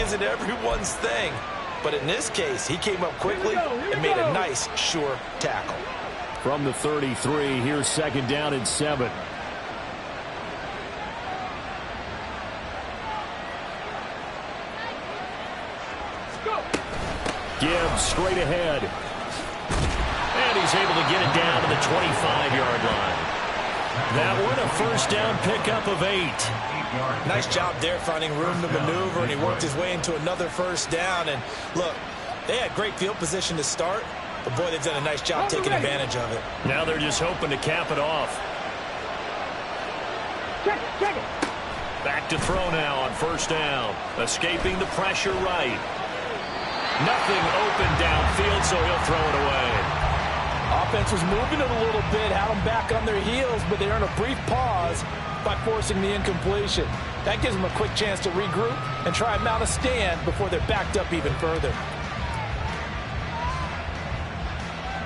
isn't everyone's thing. But in this case, he came up quickly and made a nice, sure tackle. From the 33, here's second down and 7. Gibbs straight ahead. And he's able to get it down to the 25-yard line. That one a first down pickup of 8. Nice job there finding room to maneuver, and he worked his way into another first down. And look, they had great field position to start, but boy, they've done a nice job taking advantage of it. Now they're just hoping to cap it off. Check it. Back to throw now on first down. Escaping the pressure right. Nothing open downfield, so he'll throw it away. Offense was moving it a little bit, had them back on their heels, but they earned a brief pause by forcing the incompletion. That gives them a quick chance to regroup and try and mount a stand before they're backed up even further.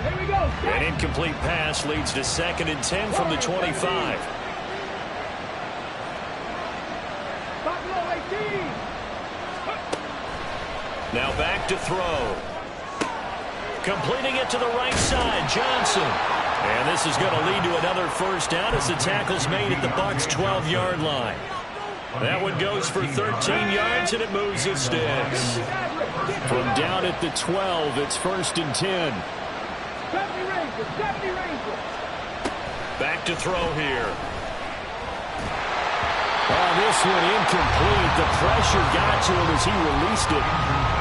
Here we go. An incomplete pass leads to second and 10 from the 25. Now back to throw. Completing it to the right side, Johnson. And this is going to lead to another first down as the tackle's made at the Bucs' 12-yard line. That one goes for 13 yards, and it moves the sticks. From down at the 12, it's first and 10. Back to throw here. Oh, this one incomplete. The pressure got to him as he released it.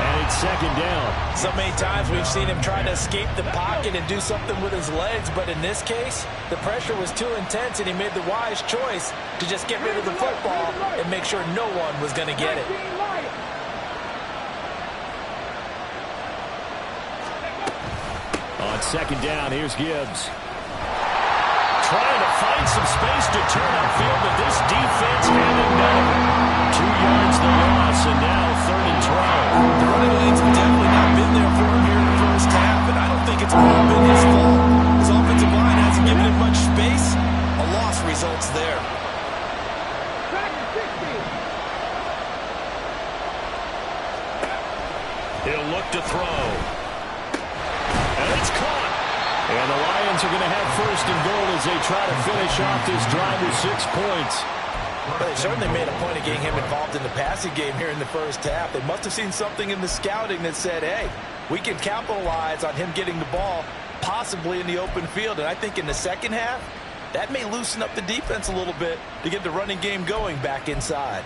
And it's second down. So many times we've seen him try to escape the pocket and do something with his legs, but in this case, the pressure was too intense, and he made the wise choice to just get rid of the football and make sure no one was going to get it. On second down, here's Gibbs. Trying to find some space to turn upfield, but this defense had it done. 2 yards the loss, and now third and 12. The running lane's definitely not been there for him here in the first half, and I don't think it's all been his fault. His offensive line hasn't given him much space. A loss results there. He'll look to throw. And it's caught. And the Lions are going to have first and goal as they try to finish off this drive with 6 points. Well, they certainly made a point of getting him involved in the passing game here in the first half. They must have seen something in the scouting that said, hey, we can capitalize on him getting the ball possibly in the open field. And I think in the second half, that may loosen up the defense a little bit to get the running game going back inside.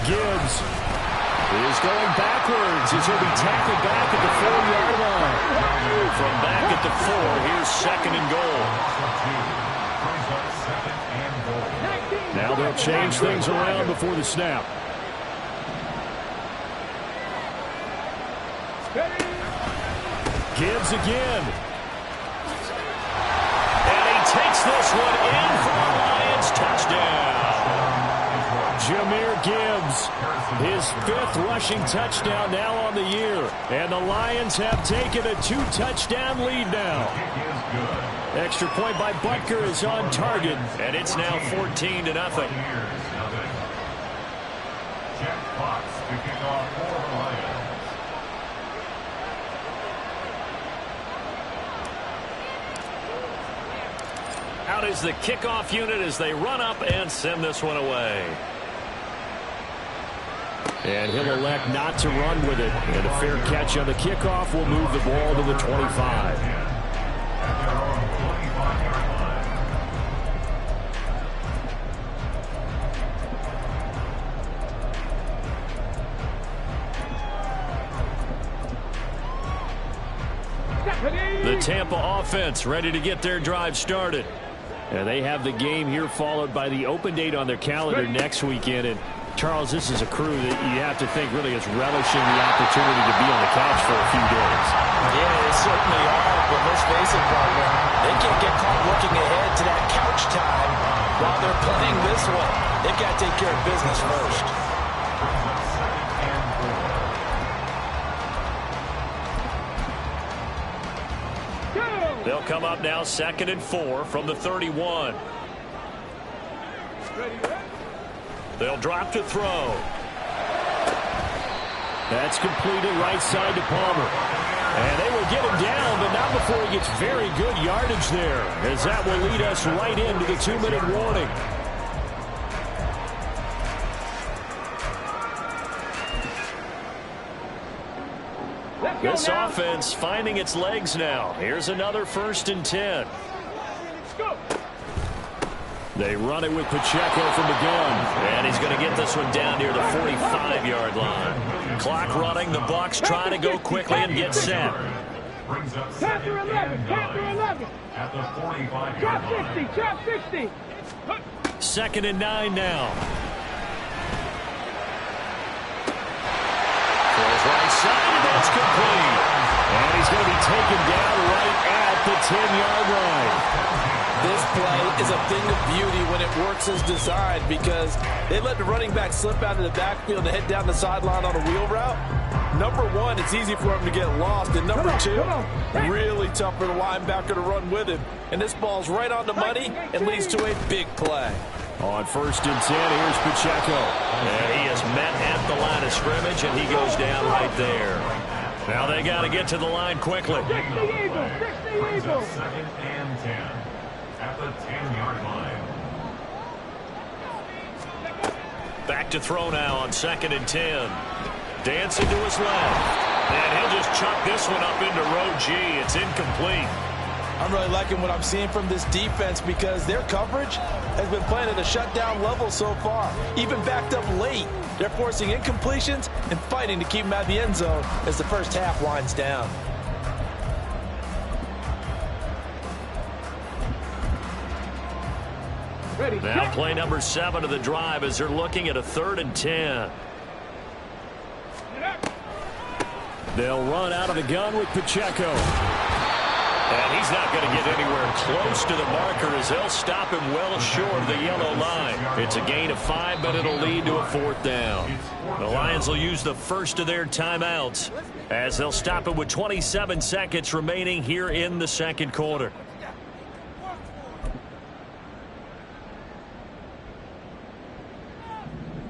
Gibbs is going backwards as he'll be tackled back at the 4-yard line. From back at the 4, here's second and goal. Now they'll change things around before the snap. Gibbs again. And he takes this one in for a Lions touchdown. Jahmyr Gibbs, his 5th rushing touchdown now on the year. And the Lions have taken a 2-touchdown lead now. Extra point by Butker is on target, and it's now 14-0. Out is the kickoff unit as they run up and send this one away. And he'll elect not to run with it. And a fair catch on the kickoff will move the ball to the 25. The Tampa offense ready to get their drive started. And they have the game here followed by the open date on their calendar next weekend. And Charles, this is a crew that you have to think really is relishing the opportunity to be on the couch for a few days. Yeah, they certainly are, but let's face it, partner, they can't get caught looking ahead to that couch time While they're playing this one, they've got to take care of business first. They'll come up now 2nd and 4 from the 31. They'll drop to throw. That's completed right side to Palmer. And they will get him down, but not before he gets very good yardage there, as that will lead us right into the 2-minute warning. This offense finding its legs now. Here's another 1st and 10. They run it with Pacheco from the gun. And he's going to get this one down near the 45-yard line. Clock running. The Bucs trying to go quickly and get set. Chapter 11, chapter 11. At the 45-yard Chop line. 60, chop 60. 2nd and 9 now. Throws right side, and that's complete. And he's going to be taken down right at the 10-yard line. This play is a thing of beauty when it works as designed, because they let the running back slip out of the backfield and head down the sideline on a wheel route. Number one, it's easy for him to get lost. And number two, really tough for the linebacker to run with him. And this ball's right on the money and leads to a big play. On 1st and 10, here's Pacheco. And he is met at the line of scrimmage, and he goes down right there. Now they got to get to the line quickly. 60 Eagles, 60 Eagles. 2nd and 10 at the 10-yard line. Back to throw now on 2nd and 10. Dancing to his left. And he'll just chuck this one up into row G. It's incomplete. I'm really liking what I'm seeing from this defense, because their coverage has been playing at a shutdown level so far. Even backed up late, they're forcing incompletions and fighting to keep them out of the end zone as the first half winds down. Ready, Now check. play number 7 of the drive as they're looking at a 3rd and 10. They'll run out of the gun with Pacheco. And he's not going to get anywhere close to the marker, as they'll stop him well short of the yellow line. It's a gain of 5, but it'll lead to a 4th down. The Lions will use the first of their timeouts, as they'll stop it with 27 seconds remaining here in the 2nd quarter.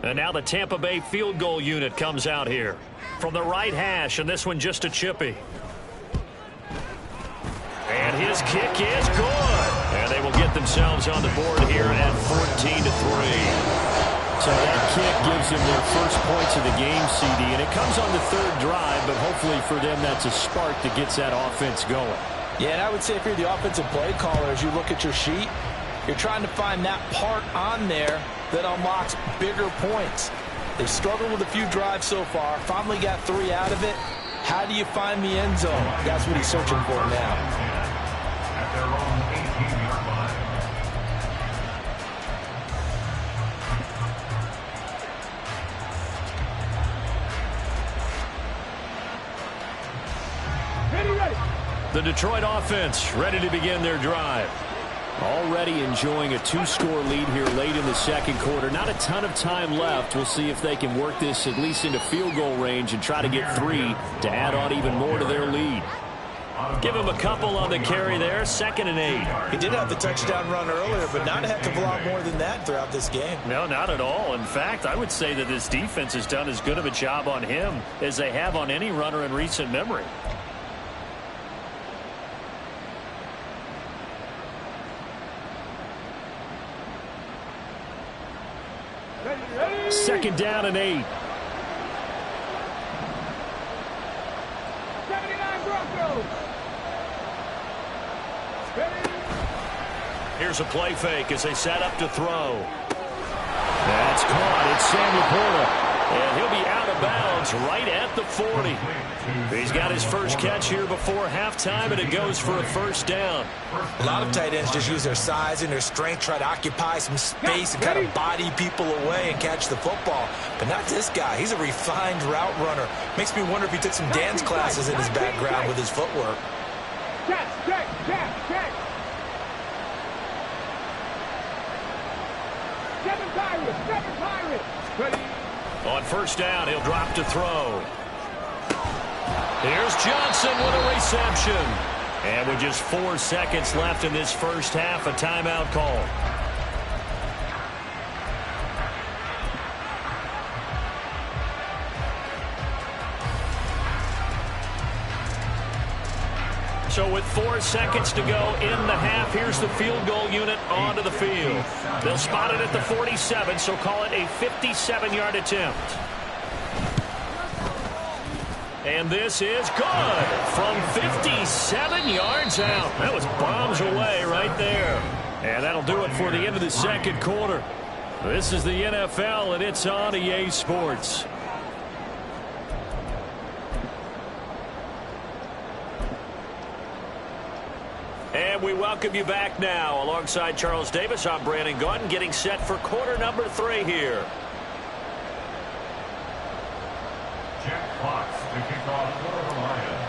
And now the Tampa Bay field goal unit comes out here from the right hash, and this one just a chippy. And his kick is good. And they will get themselves on the board here at 14-3. So that kick gives them their first points of the game, CD. And it comes on the 3rd drive, but hopefully for them that's a spark that gets that offense going. Yeah, and I would say if you're the offensive play caller, as you look at your sheet, you're trying to find that part on there that unlocks bigger points. They've struggled with a few drives so far, finally got 3 out of it. How do you find the end zone? That's what he's searching for now. At their own 18-yard line. Ready, ready. The Detroit offense ready to begin their drive. Already enjoying a 2-score lead here late in the 2nd quarter. Not a ton of time left. We'll see if they can work this at least into field goal range and try to get 3 to add on even more to their lead. Give him a couple on the carry there. 2nd and 8. He did have the touchdown run earlier, but not a heck of a lot more than that throughout this game. No, not at all. In fact, I would say that this defense has done as good of a job on him as they have on any runner in recent memory. Ready, ready. 2nd down and 8. 79 Broncos. Ready. Here's a play fake as they set up to throw. That's caught. It's Sam Laporta. And he'll be out of bounds right at the 40. He's got his first catch here before halftime, and it goes for a 1st down. A lot of tight ends just use their size and their strength, try to occupy some space and kind of body people away and catch the football. But not this guy. He's a refined route runner. Makes me wonder if he took some dance classes in his background with his footwork. Check, check, check, check. Seven Pirates. Ready. On first down, he'll drop to throw. Here's Johnson with a reception. And with just 4 seconds left in this first half, a timeout call. So with 4 seconds to go in the half, here's the field goal unit onto the field. They'll spot it at the 47, so call it a 57-yard attempt. And this is good from 57 yards out. That was bombs away right there. And that'll do it for the end of the second quarter. This is the NFL, and it's on EA Sports. And we welcome you back now. Alongside Charles Davis, I'm Brandon Gaudin, getting set for quarter number 3 here. Jack Fox to kick off for the Lions.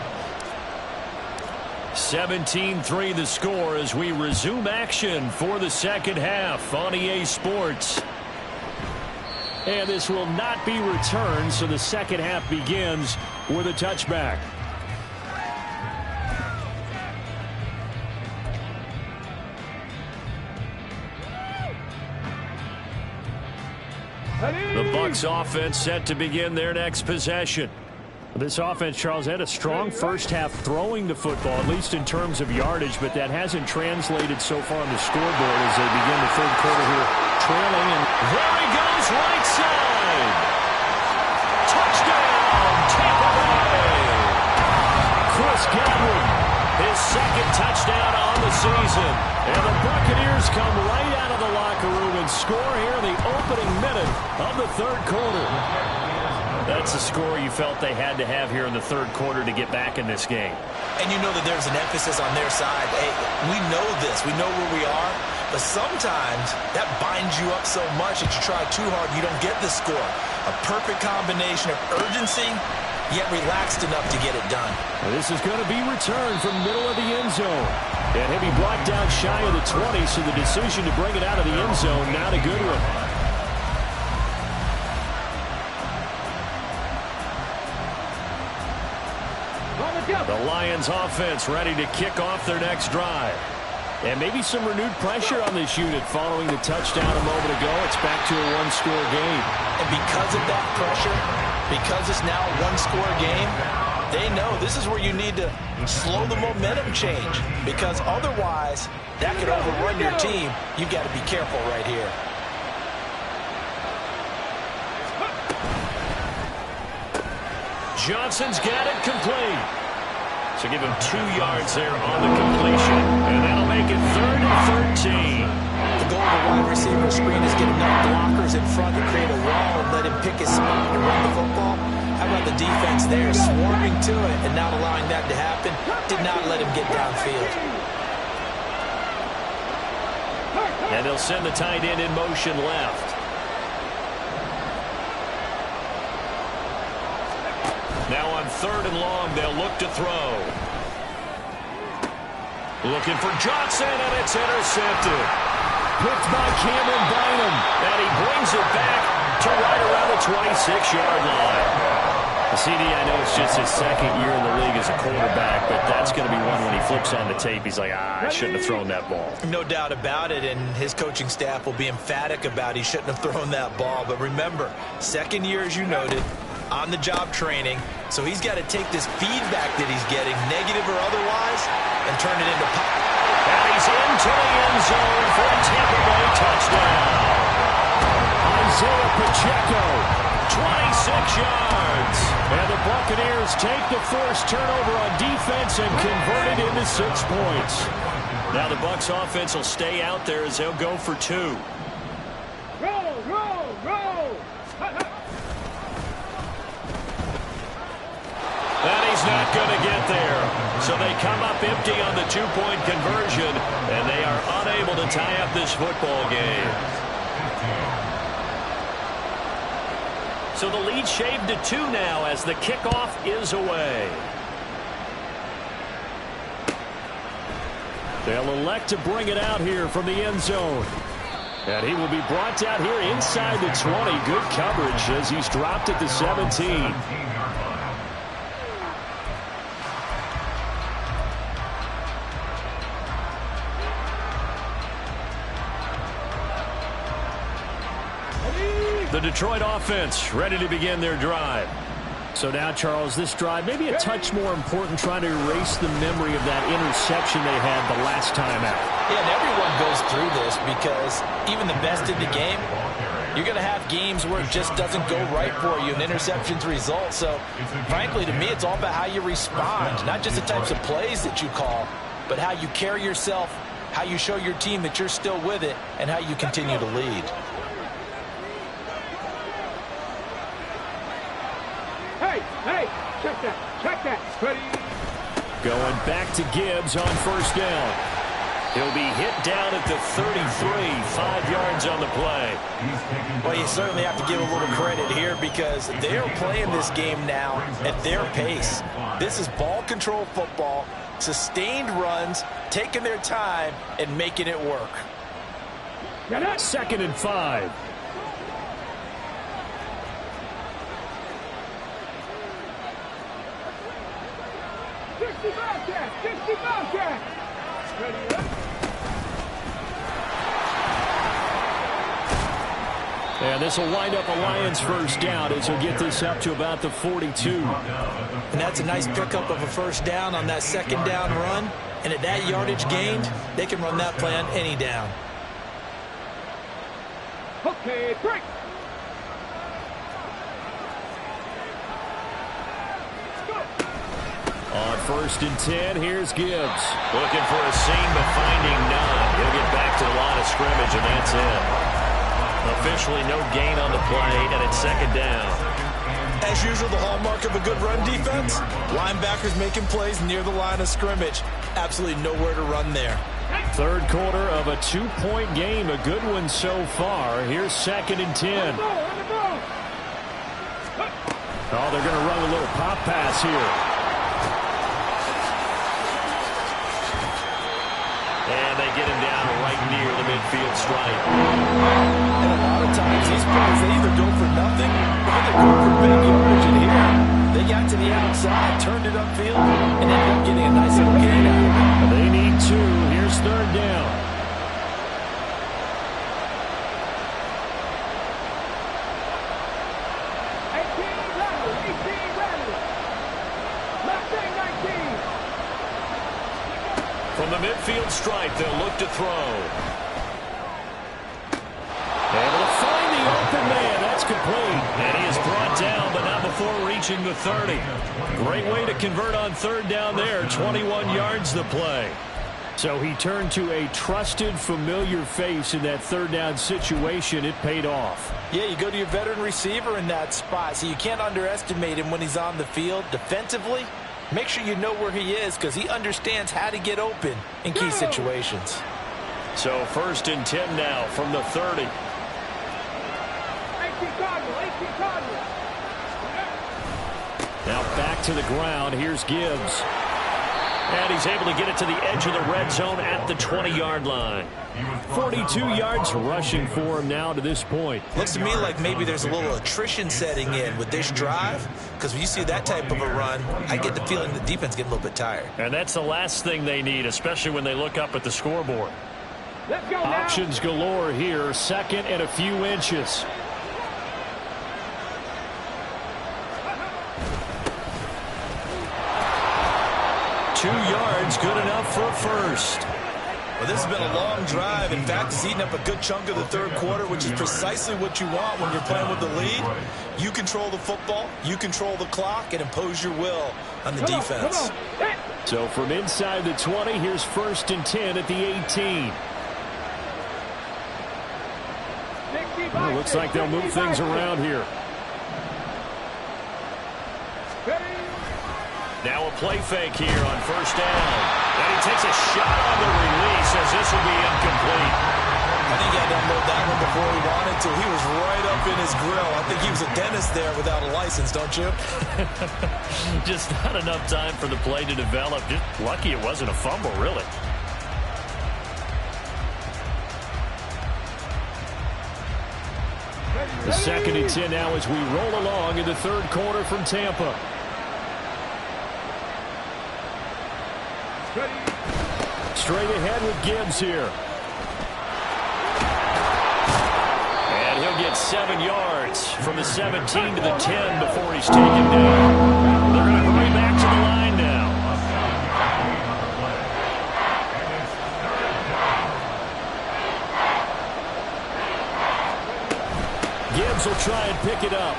17-3 the score as we resume action for the second half on EA Sports. And this will not be returned, so the second half begins with a touchback. The Bucs offense set to begin their next possession. This offense, Charles, had a strong first half throwing the football, at least in terms of yardage, but that hasn't translated so far on the scoreboard as they begin the third quarter here trailing. And there he goes, right side. Touchdown, Tampa Bay. Chris Godwin, his second touchdown on the season. And the Buccaneers come right out of the locker room and score here in the opening minute of the third quarter. That's a score you felt they had to have here in the third quarter to get back in this game. And you know that there's an emphasis on their side. Hey, we know this. We know where we are. But sometimes that binds you up so much that you try too hard, you don't get the score. A perfect combination of urgency, yet relaxed enough to get it done. Well, this is going to be returned from middle of the end zone. And he'll be brought down shy of the 20, so the decision to bring it out of the end zone, not a good one. The Lions offense ready to kick off their next drive. And maybe some renewed pressure on this unit following the touchdown a moment ago. It's back to a one-score game. And because of that pressure, because it's now a one-score game, they know this is where you need to slow the momentum change. Because otherwise, that could overrun your team. You've got to be careful right here. Johnson's got it complete. So give him 2 yards there on the completion. And that'll make it 3rd and 13. The goal of the wide receiver screen is get enough blockers in front to create a wall and let him pick his spot and run the football. How about the defense there, swarming to it and not allowing that to happen? Did not let him get downfield. And they'll send the tight end in motion left. Now on 3rd and long, they'll look to throw. Looking for Johnson, and it's intercepted. Picked by Cameron Bynum, and he brings it back to right around the 26-yard line. CD, I know it's just his second year in the league as a quarterback, but that's going to be one when he flips on the tape. He's like, I shouldn't have thrown that ball. No doubt about it, and his coaching staff will be emphatic about he shouldn't have thrown that ball. But remember, second year, as you noted, on-the-job training, so he's got to take this feedback that he's getting, negative or otherwise, and turn it into pop. And he's into the end zone for a Tampa Bay touchdown. Isaiah Pacheco, 26 yards. And the Buccaneers take the first turnover on defense and convert it into 6 points. Now the Bucs offense will stay out there as they'll go for 2. Roll. And he's not going to get there. So they come up empty on the 2-point conversion, and they are unable to tie up this football game. So the lead shaved to 2 now as the kickoff is away. They'll elect to bring it out here from the end zone. And he will be brought down here inside the 20. Good coverage as he's dropped at the 17. 17-yard line. The Detroit offense ready to begin their drive. So now, Charles, this drive maybe a touch more important, trying to erase the memory of that interception they had the last time out. Yeah, and everyone goes through this because even the best in the game, you're going to have games where it just doesn't go right for you and interceptions result. So, frankly, to me, it's all about how you respond, not just the types of plays that you call, but how you carry yourself, how you show your team that you're still with it, and how you continue to lead. Hey, check that. Ready? Going back to Gibbs on first down. He'll be hit down at the 33, 5 yards on the play. Well, you certainly have to give a little credit here because they're playing this game now at their pace. This is ball control football, sustained runs, taking their time, and making it work. 2nd and 5. And this will wind up a Lions first down as he'll get this up to about the 42. And that's a nice pickup of a first down on that second down run. And at that yardage gained, they can run that play on any down. Okay, break. On 1st and 10, here's Gibbs. Looking for a seam, but finding none. He'll get back to the line of scrimmage, and that's it. Officially no gain on the play, and it's 2nd down. As usual, the hallmark of a good run defense, linebackers making plays near the line of scrimmage. Absolutely nowhere to run there. 3rd quarter of a 2-point game, a good one so far. Here's 2nd and 10. Oh, they're going to run a little pop pass here. And they get him down right near the midfield stripe. And a lot of times these plays, they either go for nothing or they go for big yardage. And here, they got to the outside, turned it upfield, and ended up getting a nice little gain out of it. They need 2. Here's 3rd down. From the midfield stripe, they'll look to throw. Able to find the open man. That's complete. And he is brought down, but not before reaching the 30. Great way to convert on 3rd down there. 21 yards the play. So he turned to a trusted, familiar face in that 3rd down situation. It paid off. Yeah, you go to your veteran receiver in that spot, so you can't underestimate him when he's on the field. Defensively, make sure you know where he is because he understands how to get open in key situations. So 1st and 10 now from the 30. Now back to the ground. Here's Gibbs. And he's able to get it to the edge of the red zone at the 20-yard line. 42 yards rushing for him now to this point. Looks to me like maybe there's a little attrition setting in with this drive, because when you see that type of a run, I get the feeling the defense getting a little bit tired. And that's the last thing they need, especially when they look up at the scoreboard. Let's go now. Options galore here. 2nd and a few inches. Two yards, good enough for a first. Well, this has been a long drive. In fact, it's eaten up a good chunk of the 3rd quarter, which is precisely what you want when you're playing with the lead. You control the football, you control the clock, and impose your will on the defense. So from inside the 20, here's 1st and 10 at the 18. Well, looks like they'll move things around here. Now a play fake here on 1st down. And he takes a shot on the release as this will be incomplete. I think he had to unload that one before he wanted to. He was right up in his grill. I think he was a dentist there without a license, don't you? Just not enough time for the play to develop. Just lucky it wasn't a fumble, really. The 2nd and 10 now as we roll along in the third quarter from Tampa. Straight ahead with Gibbs here. And he'll get 7 yards from the 17 to the 10 before he's taken down. They're going to hurry back to the line now. Gibbs will try and pick it up.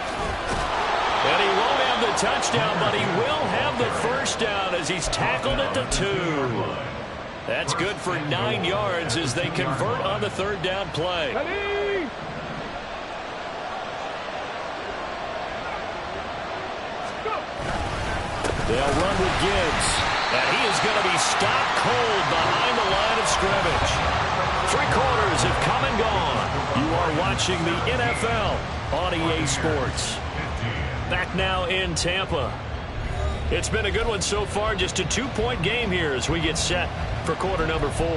And he won't have the touchdown, but he will have the first down as he's tackled at the 2. That's good for 9 yards as they convert on the third down play. Ready? Go. They'll run with Gibbs. And he is going to be stopped cold behind the line of scrimmage. 3 quarters have come and gone. You are watching the NFL on EA Sports. Back now in Tampa. It's been a good one so far. Just a 2-point game here as we get set for quarter number 4.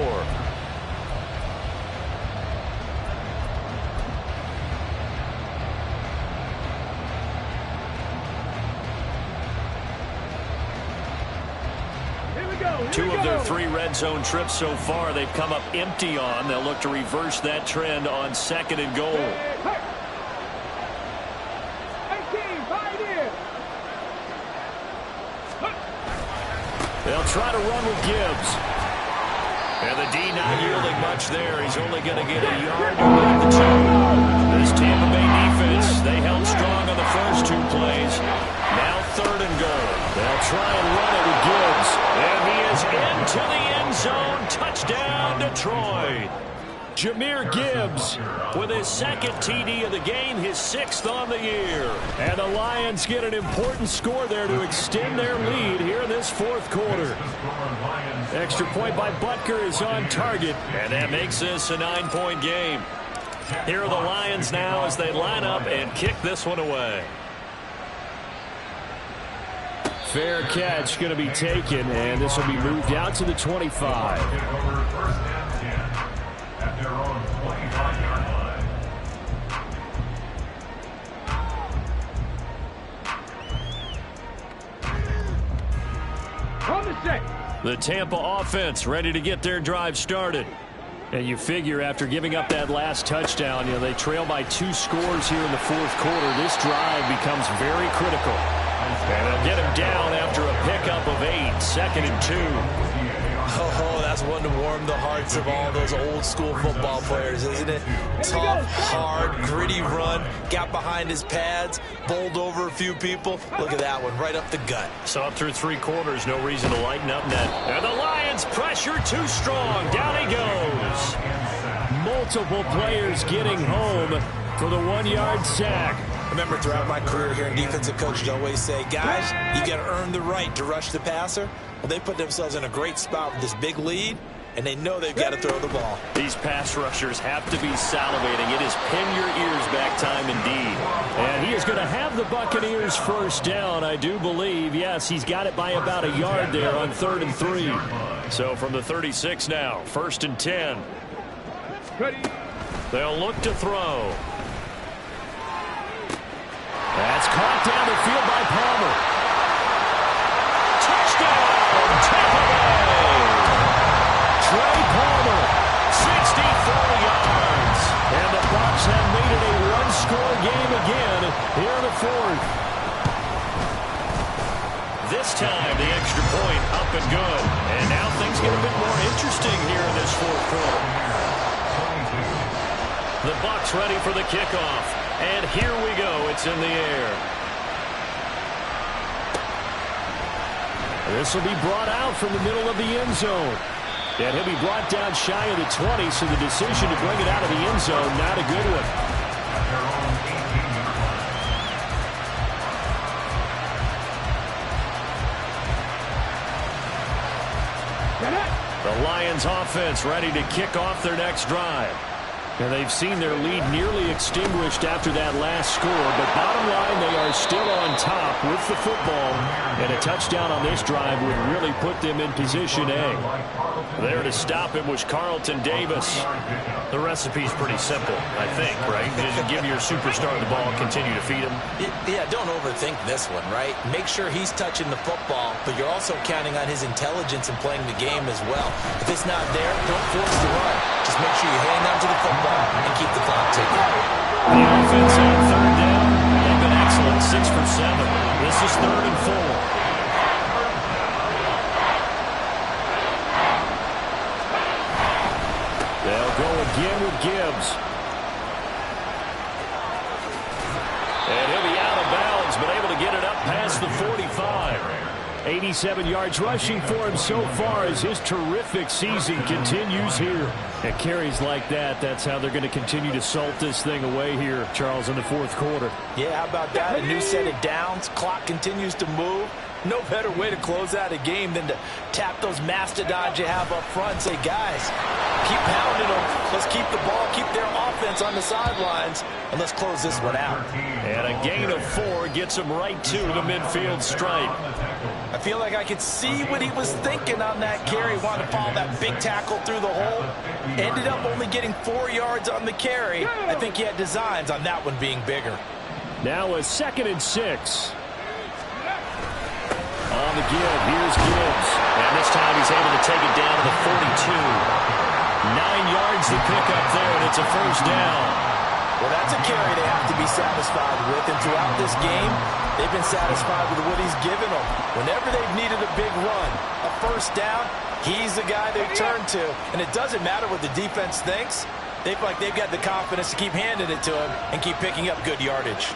Two of their 3 red zone trips so far they've come up empty on. They'll look to reverse that trend on 2nd and goal. Hey. 18, right in. They'll try to run with Gibbs. And the D not yielding much there. He's only going to get a yard to win the 2. This Tampa Bay defense, they held strong on the first 2 plays. Now 3rd and goal. They'll try and run it with Gibbs. And he is into the end zone. Touchdown, Detroit. Jahmyr Gibbs with his 2nd TD of the game, his 6th on the year. And the Lions get an important score there to extend their lead here in this 4th quarter. Extra point by Butker is on target, and that makes this a 9-point game. Here are the Lions now as they line up and kick this one away. Fair catch going to be taken, and this will be moved out to the 25. At their own 25-yard line. On the set. The Tampa offense ready to get their drive started. And you figure after giving up that last touchdown, they trail by 2 scores here in the 4th quarter. This drive becomes very critical. And they'll get him down after a pickup of 8, 2nd and 2. Oh, that's one to warm the hearts of all those old school football players, isn't it? Tough, hard, gritty run, got behind his pads, bowled over a few people. Look at that one, right up the gut. So up through 3 quarters, no reason to lighten up net. And the Lions pressure too strong. Down he goes. Multiple players getting home for the 1-yard sack. Remember, throughout my career here in defensive coaches always say, guys, you got to earn the right to rush the passer. Well, they put themselves in a great spot with this big lead, and they know they've got to throw the ball. These pass rushers have to be salivating. It is pin your ears back time indeed. And he is going to have the Buccaneers first down, I do believe. Yes, he's got it by about a yard there on 3rd and 3. So from the 36 now, 1st and 10. Ready. They'll look to throw. That's caught down the field by Palmer. Touchdown, Tampa Bay. Trey Palmer, 64 yards. And the Bucs have made it a 1-score game again here in the 4th. This time, the extra point up and good. And now things get a bit more interesting here in this 4th quarter. The Bucs ready for the kickoff. And here we go. It's in the air. This will be brought out from the middle of the end zone. And he'll be brought down shy of the 20, so the decision to bring it out of the end zone, not a good one. The Lions offense ready to kick off their next drive. And they've seen their lead nearly extinguished after that last score. But bottom line, they are still on top with the football. And a touchdown on this drive would really put them in position A. There to stop him was Carlton Davis. The recipe's pretty simple, I think, right? Just give your superstar the ball, continue to feed him. Yeah, don't overthink this one, right? Make sure he's touching the football, but you're also counting on his intelligence in playing the game as well. If it's not there, don't force the run. Just make sure you hang on to the football and keep the clock ticking. The offense on third down. They've been excellent, 6 for 7. This is 3rd and 4. They'll go again with Gibbs. And he'll be out of bounds, but able to get it up past the 45. 87 yards rushing for him so far as his terrific season continues here. And carries like that, that's how they're going to continue to salt this thing away here, Charles, in the 4th quarter. Yeah, how about that? A new set of downs. Clock continues to move. No better way to close out a game than to tap those mastodons you have up front and say, guys, keep pounding them. Let's keep the ball, keep their offense on the sidelines, and let's close this one out. And a gain of 4 gets him right to the midfield stripe. I feel like I could see what he was thinking on that carry. Wanted to follow that big tackle through the hole. Ended up only getting 4 yards on the carry. I think he had designs on that one being bigger. Now a 2nd and 6. On the give, here's Gibbs. And this time he's able to take it down to the 42. 9 yards to pick up there, and it's a first down. Well, that's a carry they have to be satisfied with. And throughout this game, they've been satisfied with what he's given them. Whenever they've needed a big run, a first down, he's the guy they turn to. And it doesn't matter what the defense thinks. They feel like they've got the confidence to keep handing it to him and keep picking up good yardage.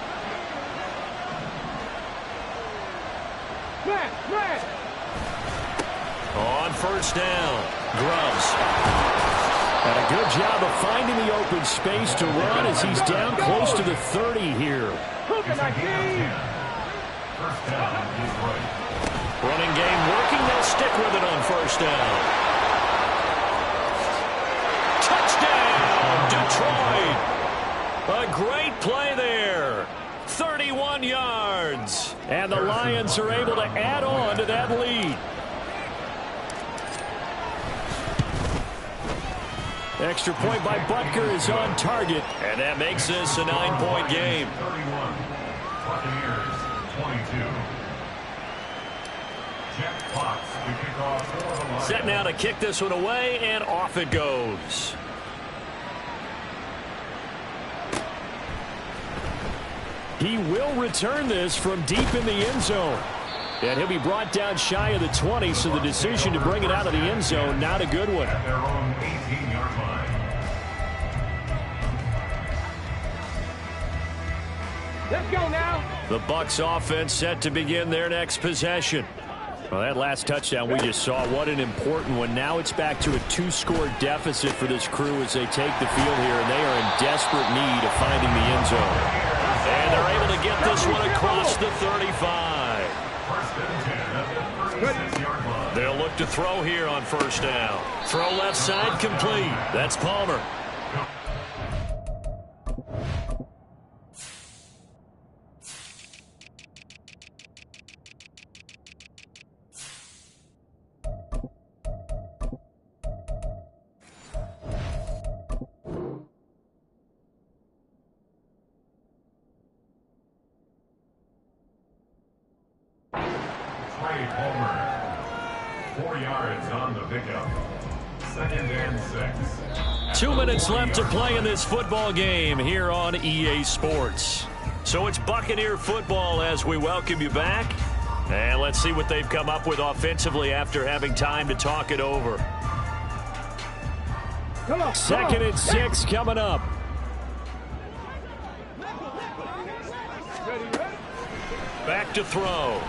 On first down, Grubbs. And a good job of finding the open space to run as he's down close to the 30 here. Running game working. They'll stick with it on first down. Touchdown, Detroit. A great play there. 31 yards. And the Lions are able to add on to that lead. Extra point by Butker is on target. And that makes this a 9-point game. 31. Buccaneers, 22. Jeff Potts to kick off for the Lions. Set now to kick this one away, and off it goes. He will return this from deep in the end zone. And he'll be brought down shy of the 20, so the decision to bring it out of the end zone, not a good one. At their own 18-yard line. Let's go now. The Bucs offense set to begin their next possession. Well, that last touchdown we just saw, what an important one. Now it's back to a 2-score deficit for this crew as they take the field here, and they are in desperate need of finding the end zone. And they're able to get this one across the 35. They'll look to throw here on first down. Throw left side complete. That's Palmer. Palmer. 4 yards on the pickup. 2nd and 6. 2 minutes left to play in this football game here on EA Sports. So it's Buccaneer football as we welcome you back. And let's see what they've come up with offensively after having time to talk it over. 2nd and 6 coming up. Back to throw.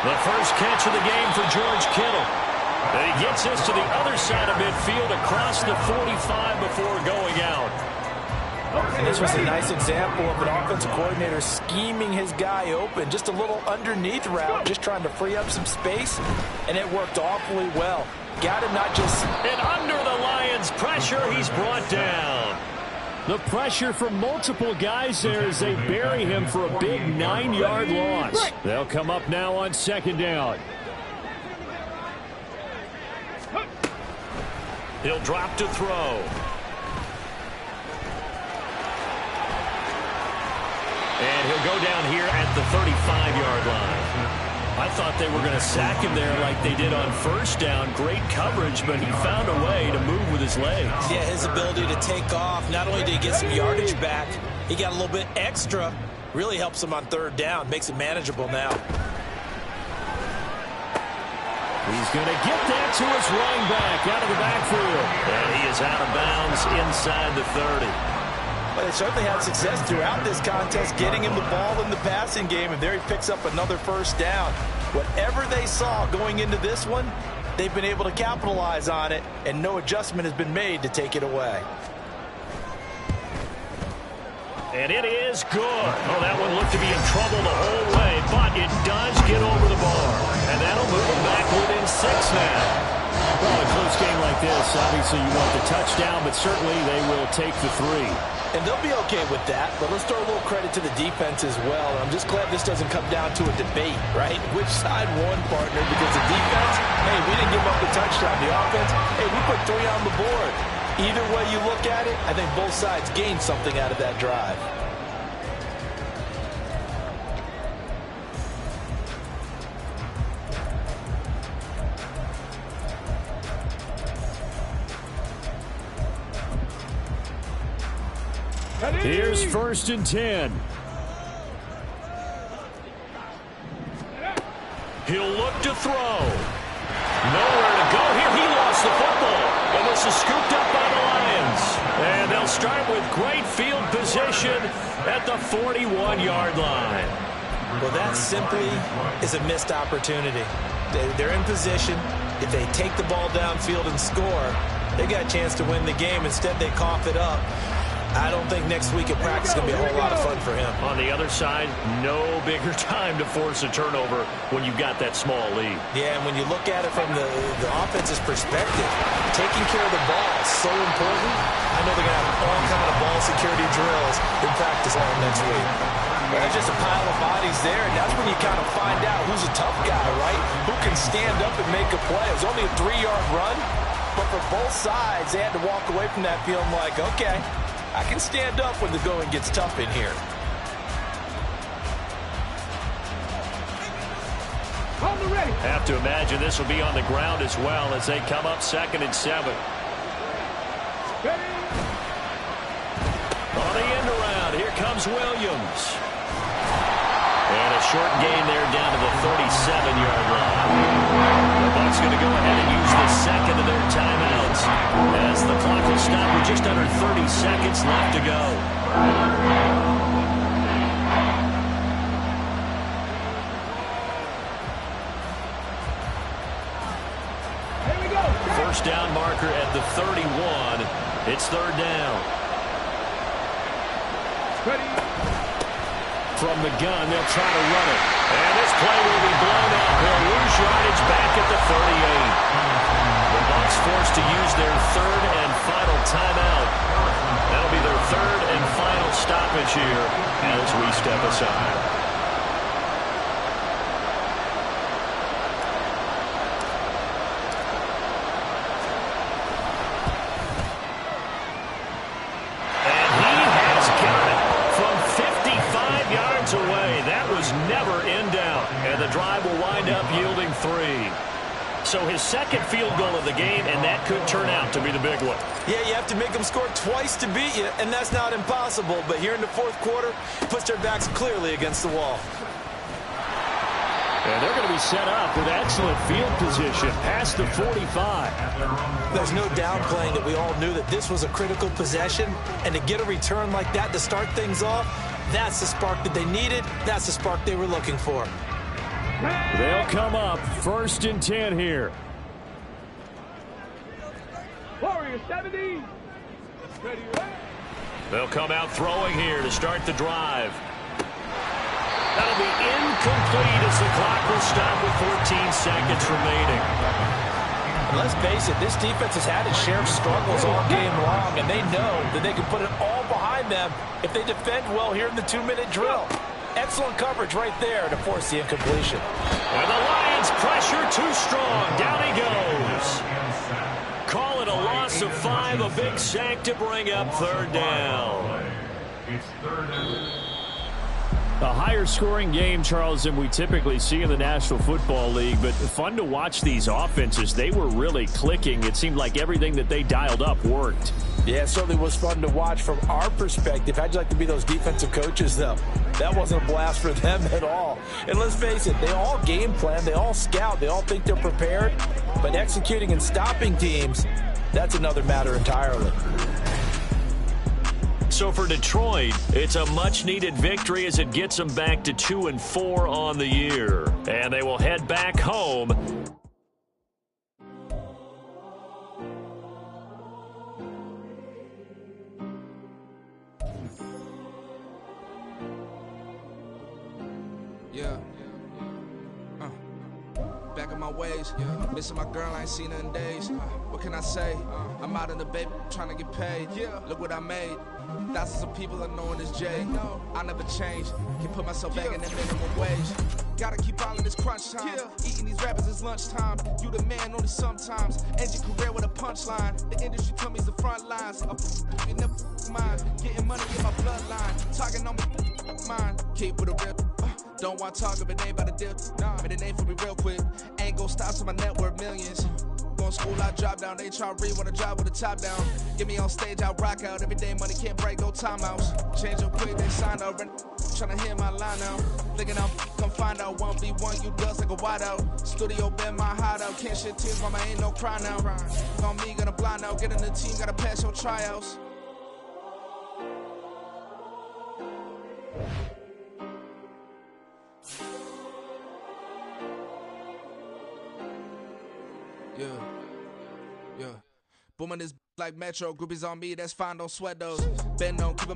The first catch of the game for George Kittle. And he gets this to the other side of midfield across the 45 before going out. And this was a nice example of an offensive coordinator scheming his guy open. Just a little underneath route, just trying to free up some space, and it worked awfully well. Got him not just... And under the Lions' pressure, he's brought down. The pressure from multiple guys there as they bury him for a big 9-yard loss. They'll come up now on 2nd down. He'll drop to throw. And he'll go down here at the 35-yard line. I thought they were going to sack him there like they did on first down. Great coverage, but he found a way to move with his legs. Yeah, his ability to take off, not only did he get some yardage back, he got a little bit extra. Really helps him on third down, makes it manageable now. He's going to get that to his running back out of the backfield. And he is out of bounds inside the 30. Well, they certainly had success throughout this contest getting him the ball in the passing game, and there he picks up another first down. Whatever they saw going into this one, they've been able to capitalize on it, and no adjustment has been made to take it away. And it is good. Oh, that one looked to be in trouble the whole way, but it does get over the bar. And that'll move them back within 6 now. Well, a close game like this, obviously you want the touchdown, but certainly they will take the 3. And they'll be okay with that, but let's throw a little credit to the defense as well. And I'm just glad this doesn't come down to a debate, right? Which side won, partner? Because the defense, hey, we didn't give up the touchdown. The offense, hey, we put 3 on the board. Either way you look at it, I think both sides gained something out of that drive. Here's 1st and 10. He'll look to throw. Nowhere to go here. He lost the football. And this is scooped up by the Lions. And they'll start with great field position at the 41-yard line. Well, that simply is a missed opportunity. They're in position. If they take the ball downfield and score, they got a chance to win the game. Instead, they cough it up. I don't think next week at practice is going to be a whole lot of fun for him. On the other side, no bigger time to force a turnover when you've got that small lead. Yeah, and when you look at it from the offense's perspective, taking care of the ball is so important. I know they're going to have all kind of ball security drills in practice all next week. Well, there's just a pile of bodies there, and that's when you kind of find out who's a tough guy, right? Who can stand up and make a play. It was only a 3-yard run, but for both sides, they had to walk away from that feeling like, okay, I can stand up when the going gets tough in here. Have to imagine this will be on the ground as well as they come up 2nd and 7. On the end around, here comes Williams. And a short gain there down to the 37-yard line. The Bucs going to go ahead and use the second of their timeouts as the clock will stop with just under 30 seconds left to go. First down marker at the 31. It's 3rd down. Ready. From the gun, they'll try to run it. And this play will be blown out. They'll lose yardage back at the 38. The Bucs forced to use their 3rd and final timeout. That'll be their 3rd and final stoppage here as we step aside. Away. That was never in doubt, and the drive will wind up yielding 3. So his 2nd field goal of the game, and that could turn out to be the big one. Yeah, you have to make them score twice to beat you, and that's not impossible. But here in the 4th quarter, puts their backs clearly against the wall. And they're going to be set up with excellent field position past the 45. There's no downplaying that we all knew that this was a critical possession, and to get a return like that to start things off, that's the spark that they needed. That's the spark they were looking for. They'll come up 1st and 10 here. Warrior 70. Ready. They'll come out throwing here to start the drive. That'll be incomplete as the clock will stop with 14 seconds remaining. Let's face it, this defense has had its share of struggles all game long, and they know that they can put it all behind them if they defend well here in the 2-minute drill. Excellent coverage right there to force the incompletion. And the Lions pressure too strong. Down he goes. Call it a loss of 5, a big sack to bring up third down. It's third and... A higher scoring game, Charles, than we typically see in the National Football League, but fun to watch these offenses. They were really clicking. It seemed like everything that they dialed up worked. Yeah, it certainly was fun to watch from our perspective. How'd you like to be those defensive coaches, though? That wasn't a blast for them at all. And let's face it, they all game plan, they all scout, they all think they're prepared, but executing and stopping teams, that's another matter entirely. So for Detroit, it's a much-needed victory as it gets them back to 2-4 on the year. And they will head back home. Yeah. Back in my ways. Missing my girl, I ain't seen her in days. What can I say? I'm out in the baby, trying to get paid. Look what I made. Thousands of people are knowing this Jay. I never change. Can put myself back in the minimum wage. Gotta keep all of this crunch time. Eating these rappers is lunchtime. You the man only sometimes. End your career with a punchline. The industry told me it's the front lines. You never mind. Getting money in my bloodline. Talking on me, mine. Keep with a rip. Don't want to talk if it ain't about the dip. But it ain't for me real quick. Ain't gon' stop till my net worth millions. Going school, I drop down. They try to read when I drive with the top down. Get me on stage, I rock out. Every day money can't break, go timeouts. Change up quick, they signed out. Tryna hear my line out. Thinking I'm come find out 1v1, you dust like a wideout. Studio been my hideout. Can't shed tears, mama, ain't no cry now. On me, gonna blind out. Get in the team, gotta pass your tryouts. Yeah. Booming this like Metro. Groupies on me, that's fine, don't sweat those. Bend on, keeping my